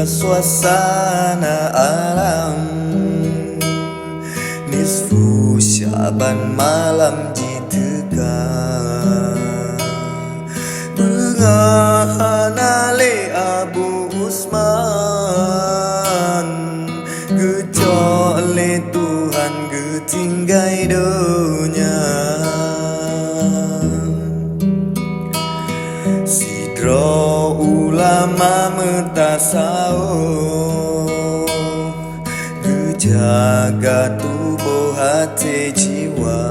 suasana alam. Nisfu Syaban malam jitekan mengahanale Abu Usman, gejole Tuhan getinggai dunia. Sidro ulama metasawuf, gejaga tubuh hati jiwa,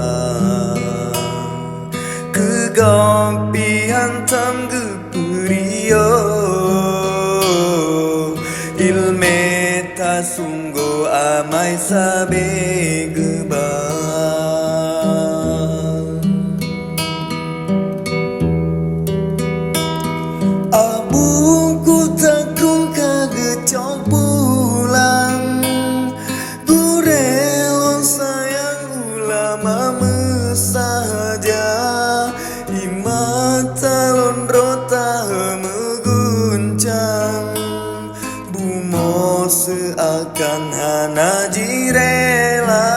kegampian tam geperio, ilme ta sungguh amai sabe gebang. Abungku takung kagecok pulang, gurelon sayang ulama mesahaja, imatalon rota meguncang, bumo seakan hana jirela.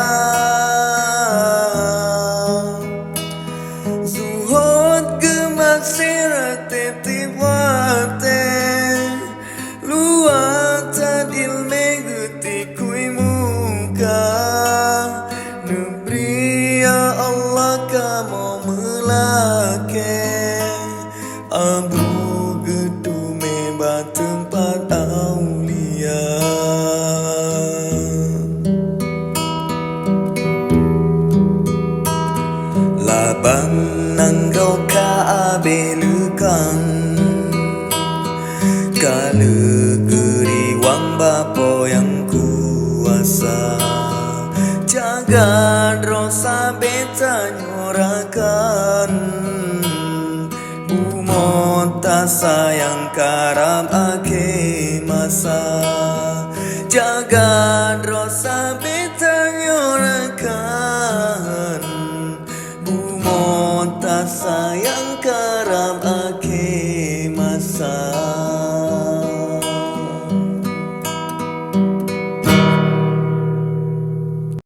Zuhud gemak sirat titip wate, luatan ilme getikui muka, nebri ya Allah kamu melake, abu gedume batempat aulia. Labang nanggau ka abelukang, kala geriwang bapo yang kuasa, jaga rosa beta nyorakan, umota sayang karam ake masa, jaga rosa beta nyorakan, umota sayang karam